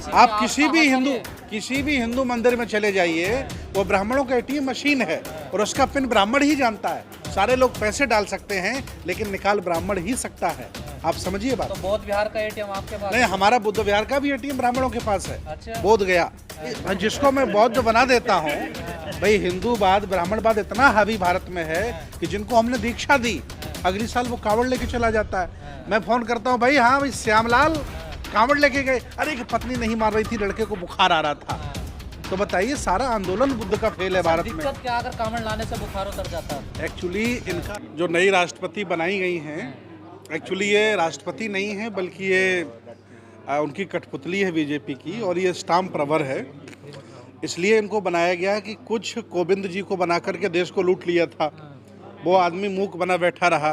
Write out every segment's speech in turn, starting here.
आप किसी भी हिंदू मंदिर में चले जाइए, वो ब्राह्मणों का एटीएम मशीन है और उसका पिन ब्राह्मण ही जानता है। सारे लोग पैसे डाल सकते हैं लेकिन निकाल ब्राह्मण ही सकता है। आप समझिए बात। तो बौद्ध विहार का एटीएम आपके पास नहीं, हमारा बुद्ध विहार का भी एटीएम ब्राह्मणों के पास है। अच्छा। बोध गया, जिसको मैं बौद्ध बना देता हूँ। भाई हिंदूवाद ब्राह्मणवाद इतना हावी भारत में है कि जिनको हमने दीक्षा दी, अगली साल वो कांवड़ लेके चला जाता है। मैं फोन करता हूँ, भाई हाँ भाई श्यामलाल कांवड़ लेके गए, अरे कि पत्नी नहीं मार रही थी, लड़के को बुखार आ रहा था। तो बताइए, सारा आंदोलन बुद्ध का फेल है भारत में। दिक्कत क्या, अगर कांवड़ लाने से बुखार उतर जाता है? एक्चुअली इनका जो नई राष्ट्रपति बनाई गई हैं, एक्चुअली ये राष्ट्रपति नहीं है बल्कि ये उनकी कठपुतली है बीजेपी की, और ये स्टाम्प प्रवर है। इसलिए इनको बनाया गया है कि कुछ कोविंद जी को बना करके देश को लूट लिया था, वो आदमी मूक बना बैठा रहा,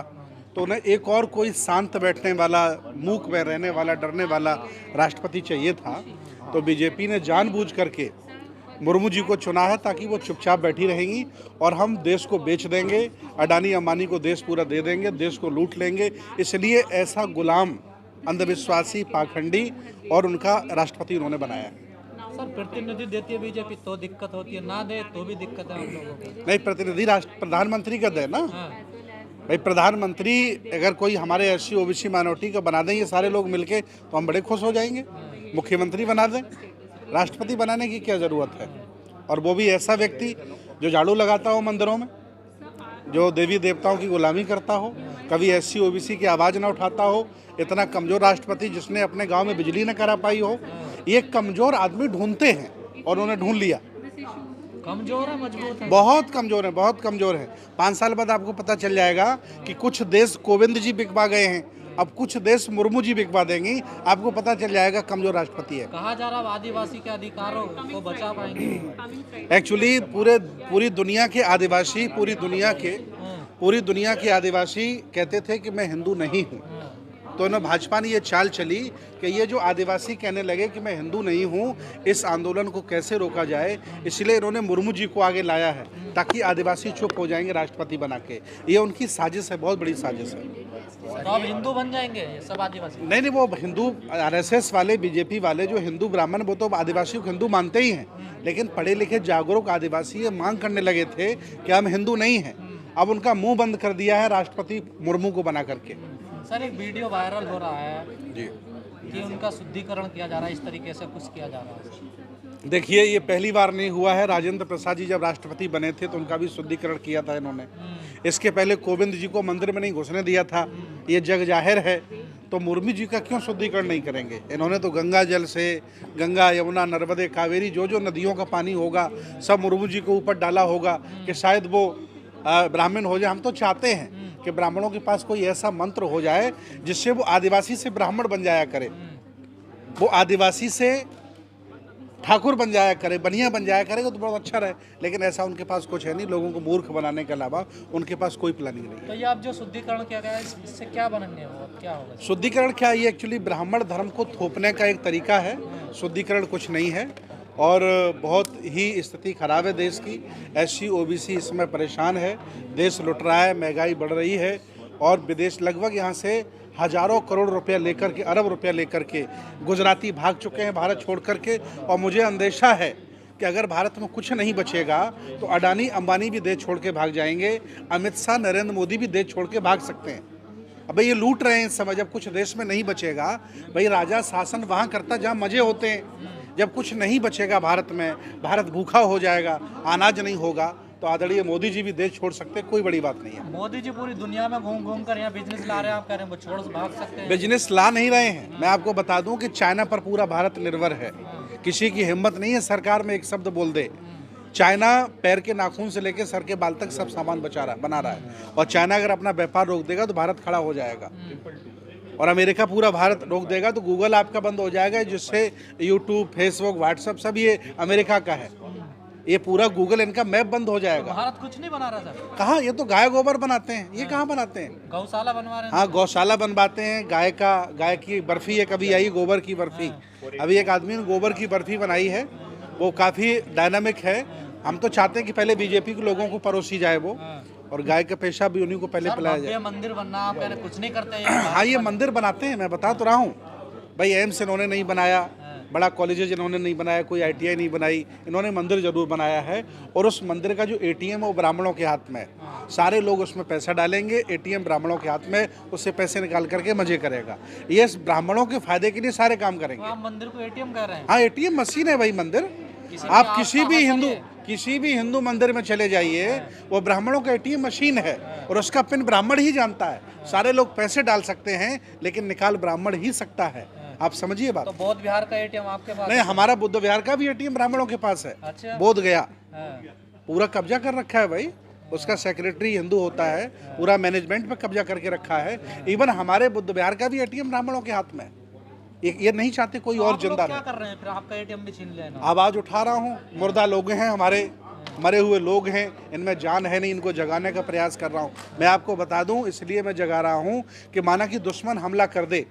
तो उन्हें एक और कोई शांत बैठने वाला, मूक में रहने वाला, डरने वाला राष्ट्रपति चाहिए था। तो बीजेपी ने जानबूझ करके मुर्मू जी को चुना है ताकि वो चुपचाप बैठी रहेंगी और हम देश को बेच देंगे, अडानी अंबानी को देश पूरा दे देंगे, देश को लूट लेंगे। इसलिए ऐसा गुलाम, अंधविश्वासी, पाखंडी और उनका राष्ट्रपति उन्होंने बनाया है। सर, प्रतिनिधि देती है बीजेपी तो दिक्कत होती है, ना दे तो भी दिक्कत है हम लोगों को। नहीं, प्रतिनिधि प्रधानमंत्री का दे ना। हाँ। भाई प्रधानमंत्री अगर कोई हमारे एससी ओबीसी माइनॉरिटी का बना दें ये सारे लोग मिलके, तो हम बड़े खुश हो जाएंगे। मुख्यमंत्री बना दें, राष्ट्रपति बनाने की क्या ज़रूरत है? और वो भी ऐसा व्यक्ति जो झाड़ू लगाता हो मंदिरों में, जो देवी देवताओं की गुलामी करता हो, कभी एससी ओबीसी की आवाज़ ना उठाता हो। इतना कमज़ोर राष्ट्रपति जिसने अपने गांव में बिजली न करा पाई हो। ये कमज़ोर आदमी ढूंढते हैं और उन्हें ढूंढ लिया। कमजोर है, मजबूत है? बहुत कमज़ोर है, बहुत कमज़ोर है। 5 साल बाद आपको पता चल जाएगा कि कुछ देश कोविंद जी बिकवा गए हैं, अब कुछ देश मुर्मू जी बिकवा देंगी। आपको पता चल जाएगा कमज़ोर राष्ट्रपति है। कहा जा रहा है आदिवासी के अधिकारों को बचा पाएंगे। एक्चुअली पूरी दुनिया के आदिवासी, पूरी दुनिया के आदिवासी कहते थे कि मैं हिंदू नहीं हूँ। तो ना भाजपा ने ये चाल चली कि ये जो आदिवासी कहने लगे कि मैं हिंदू नहीं हूँ, इस आंदोलन को कैसे रोका जाए, इसलिए इन्होंने मुर्मू जी को आगे लाया है ताकि आदिवासी चुप हो जाएंगे राष्ट्रपति बना के। ये उनकी साजिश है, बहुत बड़ी साजिश है। तो अब हिंदू बन जाएंगे ये सब आदिवासी? नहीं, वो हिंदू आरएसएस वाले, बीजेपी वाले जो हिंदू ब्राह्मण, वो तो आदिवासियों को हिंदू मानते ही हैं, लेकिन पढ़े लिखे जागरूक आदिवासी ये मांग करने लगे थे कि हम हिंदू नहीं हैं। अब उनका मुंह बंद कर दिया है राष्ट्रपति मुर्मू को बना करके। सर, एक वीडियो वायरल हो रहा है जी कि उनका शुद्धिकरण किया जा रहा है, इस तरीके से कुछ किया जा रहा है। देखिए, ये पहली बार नहीं हुआ है। राजेंद्र प्रसाद जी जब राष्ट्रपति बने थे तो उनका भी शुद्धिकरण किया था इन्होंने। इसके पहले कोविंद जी को मंदिर में नहीं घुसने दिया था, ये जग जाहिर है। तो मुर्मू जी का क्यों शुद्धिकरण नहीं करेंगे? इन्होंने तो गंगा जल से, गंगा, यमुना, नर्मदे, कावेरी, जो नदियों का पानी होगा सब मुर्मू जी को ऊपर डाला होगा कि शायद वो ब्राह्मण हो जाए। हम तो चाहते हैं कि ब्राह्मणों के पास कोई ऐसा मंत्र हो जाए जिससे वो आदिवासी से ब्राह्मण बन जाया करे, वो आदिवासी से ठाकुर बन जाया करे, बनिया बन जाया करेगा तो बहुत अच्छा रहे। लेकिन ऐसा उनके पास कुछ है नहीं, लोगों को मूर्ख बनाने के अलावा उनके पास कोई प्लानिंग नहीं है। तो ये अब जो शुद्धिकरण किया गया है, इससे क्या बनेंगे, क्या होगा? शुद्धिकरण क्या, ये एक्चुअली ब्राह्मण धर्म को थोपने का एक तरीका है। शुद्धिकरण कुछ नहीं है और बहुत ही स्थिति खराब है देश की। एससी ओबीसी इसमें परेशान है, देश लुट रहा है, महंगाई बढ़ रही है और विदेश लगभग यहाँ से हज़ारों करोड़ रुपया लेकर के, अरब रुपया लेकर के गुजराती भाग चुके हैं भारत छोड़ करके। और मुझे अंदेशा है कि अगर भारत में कुछ नहीं बचेगा तो अडानी अंबानी भी देश छोड़ के भाग जाएंगे, अमित शाह, नरेंद्र मोदी भी देश छोड़ के भाग सकते हैं। अब ये लूट रहे हैं इस समय, जब कुछ देश में नहीं बचेगा। भाई राजा शासन वहाँ करता जहाँ मज़े होते हैं। जब कुछ नहीं बचेगा भारत में, भारत भूखा हो जाएगा, अनाज नहीं होगा, तो आदरणीय मोदी जी भी देश छोड़ सकते हैं, कोई बड़ी बात नहीं है। मोदी जी पूरी दुनिया में घूम घूम कर यहाँ बिजनेस ला रहे हैं, आप कह रहे हैं वो छोड़ भाग सकते हैं? बिजनेस ला नहीं रहे हैं। मैं आपको बता दूं कि चाइना पर पूरा भारत निर्भर है। किसी की हिम्मत नहीं है सरकार में एक शब्द बोल दे। चाइना पैर के नाखून से लेकर सर के बाल तक सब सामान बना रहा है, और चाइना अगर अपना व्यापार रोक देगा तो भारत खड़ा हो जाएगा। और अमेरिका पूरा भारत रोक देगा तो गूगल आपका बंद हो जाएगा, जिससे यूट्यूब, फेसबुक, व्हाट्सएप सब ये अमेरिका का है। ये पूरा गूगल, इनका मैप बंद हो जाएगा। तो भारत कुछ नहीं बना रहा सर? कहाँ, ये तो गाय गोबर बनाते हैं, ये कहाँ बनाते हैं? गौशाला बनवा रहे हैं। हाँ, गौशाला बनवाते हैं। गाय की बर्फी है, कभी आई गोबर की बर्फी। अभी एक आदमी ने गोबर की बर्फी बनाई है, वो काफ़ी डायनामिक है। हम तो चाहते हैं कि पहले बीजेपी के लोगों को परोसी जाए वो, और गाय का पेशा भी उन्हीं को पहले पिलाया जाए। मंदिर बनना, आप कह रहे कुछ नहीं करते? हाँ, ये मंदिर बनाते हैं, मैं बता तो रहा हूँ भाई। एम्स इन्होंने नहीं बनाया, बड़ा कॉलेज इन्होंने नहीं बनाया, कोई ITI नहीं बनाई, इन्होंने मंदिर जरूर बनाया है। और उस मंदिर का जो ATM है वो ब्राह्मणों के हाथ में है। सारे लोग उसमें पैसा डालेंगे, ATM ब्राह्मणों के हाथ में, उससे पैसे निकाल करके मजे करेगा। ये ब्राह्मणों के फायदे के लिए सारे काम करेंगे। आप मंदिर को ATM कह रहे हैं? हाँ, ATM मशीन है भाई मंदिर। आप किसी भी हिंदू मंदिर में चले जाइए, वो ब्राह्मणों का ATM मशीन है और उसका पिन ब्राह्मण ही जानता है। सारे लोग पैसे डाल सकते हैं लेकिन निकाल ब्राह्मण ही सकता है। आप समझिए बात। तो बौद्ध विहार का ATM आपके पास? नहीं, हमारा बुद्ध विहार का भी ATM ब्राह्मणों के पास है। अच्छा। बोध गया हाँ। पूरा कब्जा कर रखा है भाई, उसका सेक्रेटरी हिंदू होता है, पूरा मैनेजमेंट पे कब्जा करके रखा है। इवन हमारे बुद्ध विहार का भी ATM ब्राह्मणों के हाथ में है। ये नहीं चाहते कोई और जिंदा क्या कर रहे हैं फिर? आपका ATM भी छीन लेना? आवाज उठा रहा हूँ, मुर्दा लोग हैं हमारे, मरे हुए लोग हैं, इनमें जान है नहीं, इनको जगाने का प्रयास कर रहा हूँ। मैं आपको बता दूं, इसलिए मैं जगा रहा हूँ कि माना कि दुश्मन हमला कर दे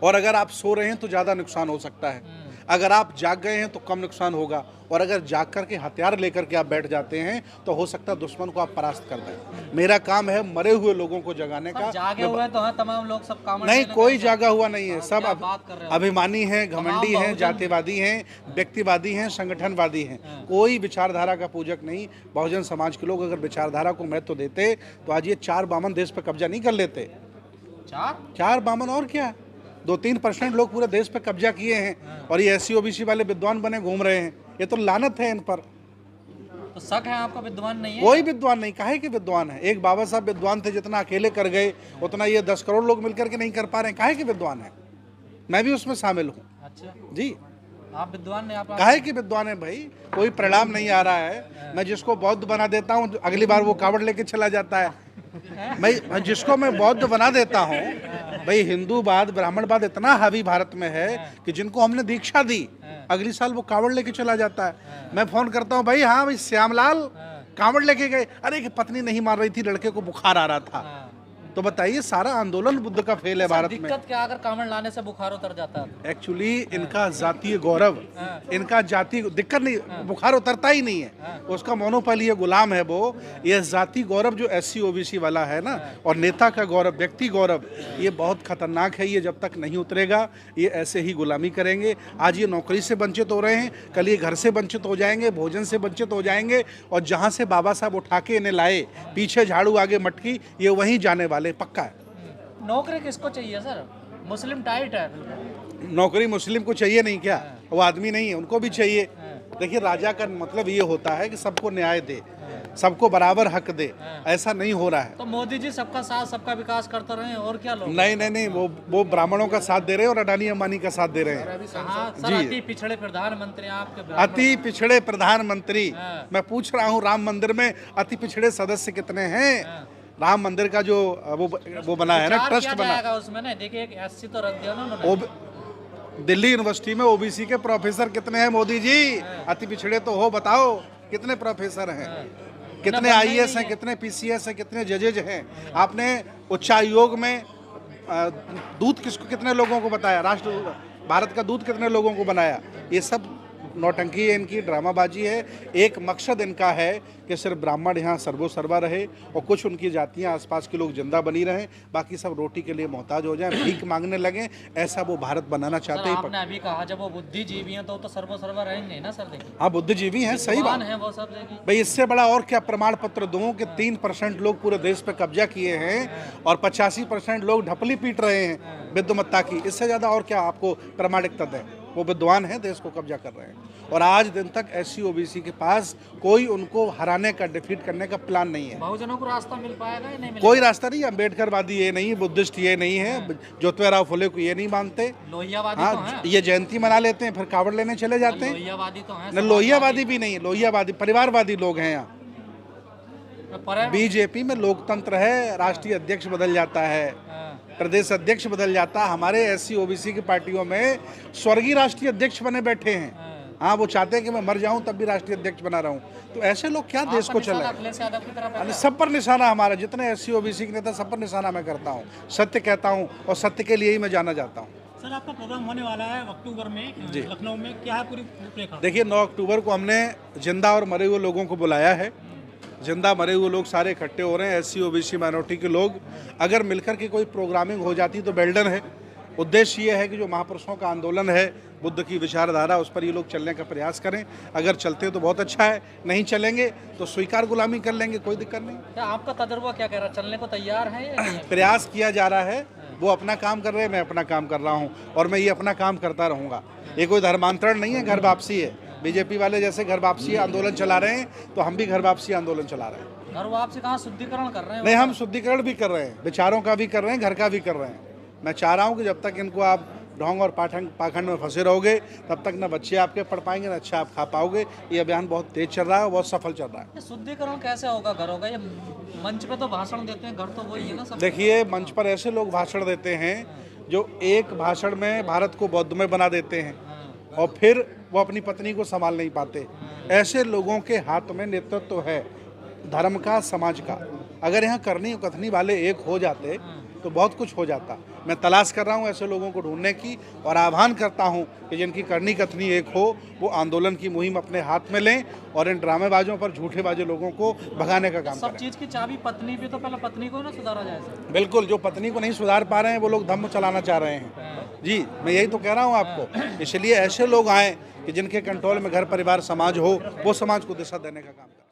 और अगर आप सो रहे हैं तो ज़्यादा नुकसान हो सकता है, अगर आप जाग गए हैं तो कम नुकसान होगा, और अगर जाग करके हथियार लेकर के आप बैठ जाते हैं तो हो सकता है दुश्मन को आप परास्त कर दें। मेरा काम है मरे हुए लोगों को जगाने का। जागे हुए तो हैं तमाम लोग, सब काम नहीं, कोई जागा हुआ नहीं है, सब बात कर रहे हो? अभिमानी हैं, घमंडी हैं, जातिवादी हैं, व्यक्तिवादी हैं, संगठनवादी हैं। कोई विचारधारा का पूजक नहीं। बहुजन समाज के लोग अगर विचारधारा को महत्व देते तो आज ये 4 बामन देश पर कब्जा नहीं कर लेते। 4 बामन और क्या, 2-3% लोग पूरे देश पे कब्जा किए हैं और ये SC OBC वाले विद्वान बने घूम रहे हैं। ये तो लानत है इन पर। तो शक है आपका विद्वान नहीं है? कोई विद्वान नहीं, काहे के विद्वान है? एक बाबा साहब विद्वान थे, जितना अकेले कर गए उतना ये 10 करोड़ लोग मिलकर के नहीं कर पा रहे हैं। काहे के विद्वान है? मैं भी उसमें शामिल हूँ। अच्छा जी, आप विद्वान नहीं? आप काहे के विद्वान है भाई? कोई परिणाम नहीं आ रहा है। मैं जिसको बौद्ध बना देता हूँ अगली बार वो कावड़ लेके चला जाता है। मैं जिसको मैं बौद्ध बना देता हूँ, भाई हिंदूवाद ब्राह्मणवाद इतना हावी भारत में है कि जिनको हमने दीक्षा दी अगली साल वो कावड़ लेके चला जाता है। मैं फोन करता हूँ, भाई हाँ भाई श्यामलाल कावड़ लेके गए, अरे कि पत्नी नहीं मान रही थी, लड़के को बुखार आ रहा था। तो बताइए, सारा आंदोलन बुद्ध का फेल है भारत में। दिक्कत क्या, अगर कावड़ लाने से बुखार उतर जाता है? एक्चुअली इनका जातीय गौरव, इनका जाति दिक्कत नहीं, बुखार उतरता ही नहीं है, उसका मोनोपोली ये गुलाम है वो। ये जाति गौरव जो SC OBC वाला है ना, और नेता का गौरव, व्यक्ति गौरव, ये बहुत खतरनाक है। ये जब तक नहीं उतरेगा ये ऐसे ही गुलामी करेंगे। आज ये नौकरी से वंचित हो रहे हैं, कल ये घर से वंचित हो जाएंगे, भोजन से वंचित हो जाएंगे, और जहाँ से बाबा साहब उठा के इन्हें लाए, पीछे झाड़ू आगे मटकी, ये वहीं जाने वाले पक्का है। नौकरी किसको चाहिए सर? मुस्लिम टाइट है। नौकरी मुस्लिम को चाहिए नहीं क्या? वो आदमी नहीं है, उनको भी चाहिए। देखिए, राजा का मतलब ये होता है कि सबको न्याय दे, सबको बराबर हक दे। ऐसा नहीं हो रहा है। तो मोदी जी सबका साथ सबका विकास करते रहे, और क्या लोग? नहीं, वो ब्राह्मणों का साथ दे रहे हैं और अडानी अंबानी का साथ दे रहे हैं। सर, अति पिछड़े प्रधानमंत्री आपके? अति पिछड़े प्रधानमंत्री? मैं पूछ रहा हूँ, राम मंदिर में अति पिछड़े सदस्य कितने हैं? राम मंदिर का जो वो बना है ना, ट्रस्ट बना, उसमें ना देखिए SC तो रख दिया ना उन्होंने। दिल्ली यूनिवर्सिटी में OBC के प्रोफेसर कितने हैं मोदी जी? अति पिछड़े तो हो, बताओ कितने प्रोफेसर हैं, कितने IAS हैं, कितने PCS हैं, कितने जजेज हैं? आपने उच्चायोग में दूत कितने लोगों को बताया? राष्ट्र भारत का दूत कितने लोगों को बनाया? ये सब नौटंकी है इनकी, ड्रामाबाजी है। एक मकसद इनका है कि सिर्फ ब्राह्मण यहाँ सर्वोसर्वा रहे और कुछ उनकी जातियाँ आसपास के लोग जिंदा बनी रहें, बाकी सब रोटी के लिए मोहताज हो जाएं, भीख मांगने लगें। ऐसा वो भारत बनाना चाहते हैं। आपने अभी कहा जब वो बुद्धिजीवी हैं तो सर्वोसर्वा रहेंगे ना सर? देखिए, हाँ, बुद्धिजीवी हैं, सही बात है वो सब। देखिए भाई, इससे बड़ा और क्या प्रमाण पत्र दूं कि 3% लोग पूरे देश पे कब्जा किए हैं और 85% लोग ढपली पीट रहे हैं विद्वमत्ता की। इससे ज्यादा और क्या आपको प्रमाणिकता दें? वो विद्वान हैं, देश को कब्जा कर रहे हैं, और आज दिन तक SC OBC के पास कोई उनको हराने का, डिफीट करने का प्लान नहीं है। बहुजनों को रास्ता मिल पाएगा या नहीं मिलेगा? कोई रास्ता नहीं। अम्बेडकरवादी ये नहीं, बुद्धिस्ट ये नहीं है, ज्योतिराव फुले को ये नहीं मानते। लोहियावादी तो हैं। ये जयंती मना लेते हैं, फिर कावड़ लेने चले जाते हैं। लोहियावादी तो हैं। न, लोहियावादी भी नहीं, लोहियावादी परिवारवादी लोग हैं यहाँ। BJP में लोकतंत्र है, राष्ट्रीय अध्यक्ष बदल जाता है, प्रदेश अध्यक्ष बदल जाता है। हमारे SC OBC की पार्टियों में स्वर्गीय राष्ट्रीय अध्यक्ष बने बैठे हैं। हाँ, वो चाहते हैं कि मैं मर जाऊं तब भी राष्ट्रीय अध्यक्ष बना रहा हूं। तो ऐसे लोग क्या देश को चलाए? सब पर निशाना हमारा, जितने SC OBC के नेता सब पर निशाना मैं करता हूँ, सत्य कहता हूँ और सत्य के लिए ही मैं जाना जाता हूँ। सर, आपका प्रोग्राम होने वाला है अक्टूबर में लखनऊ में, क्या है पूरी रूपरेखा? देखिए, 9 अक्टूबर को हमने जिंदा और मरे हुए लोगों को बुलाया है। जिंदा मरे हुए लोग सारे इकट्ठे हो रहे हैं, SC OBC माइनॉरिटी के लोग। अगर मिलकर के कोई प्रोग्रामिंग हो जाती तो वेल डन है। उद्देश्य ये है कि जो महापुरुषों का आंदोलन है बुद्ध की विचारधारा, उस पर ये लोग चलने का प्रयास करें। अगर चलते तो बहुत अच्छा है, नहीं चलेंगे तो स्वीकार गुलामी कर लेंगे, कोई दिक्कत नहीं। क्या आपका तजुर्बा क्या कह रहा है, चलने को तैयार है या नहीं? प्रयास किया जा रहा है, वो अपना काम कर रहे हैं, मैं अपना काम कर रहा हूँ और मैं ये अपना काम करता रहूँगा। ये कोई धर्मांतरण नहीं है, घर वापसी है। बीजेपी वाले जैसे घर वापसी आंदोलन चला रहे हैं तो हम भी घर वापसी आंदोलन चला रहे हैं। घर वापसी कहाँ, शुद्धिकरण कर रहे हैं? नहीं, हम शुद्धिकरण भी कर रहे हैं, विचारों का भी कर रहे हैं, घर का भी कर रहे हैं। मैं चाह रहा हूँ कि जब तक इनको आप ढोंग और पाखंड में फंसे रहोगे तब तक न बच्चे आपके पढ़ पाएंगे, न अच्छा आप खा पाओगे। ये अभियान बहुत तेज चल रहा है, बहुत सफल चल रहा है। ये शुद्धिकरण कैसे होगा घरों का? ये मंच पे तो भाषण देते हैं, घर तो वही है ना सब। देखिए, मंच पर ऐसे लोग भाषण देते हैं जो एक भाषण में भारत को बौद्धमय बना देते हैं और फिर वो अपनी पत्नी को संभाल नहीं पाते। ऐसे लोगों के हाथ में नेतृत्व है धर्म का, समाज का। अगर यहाँ करनी कथनी वाले एक हो जाते तो बहुत कुछ हो जाता। मैं तलाश कर रहा हूँ ऐसे लोगों को ढूंढने की और आह्वान करता हूँ कि जिनकी करनी कथनी एक हो वो आंदोलन की मुहिम अपने हाथ में लें और इन ड्रामेबाजों पर, झूठेबाजों लोगों को भगाने का काम सब करें। चीज की चाबी पत्नी भी, तो पहले पत्नी को ही ना सुधारा जाए सर। बिल्कुल, जो पत्नी को नहीं सुधार पा रहे हैं वो लोग धम्म चलाना चाह रहे हैं। जी, मैं यही तो कह रहा हूँ आपको। इसलिए ऐसे लोग आएँ कि जिनके कंट्रोल में घर परिवार समाज हो, वो समाज को दिशा देने का काम करें।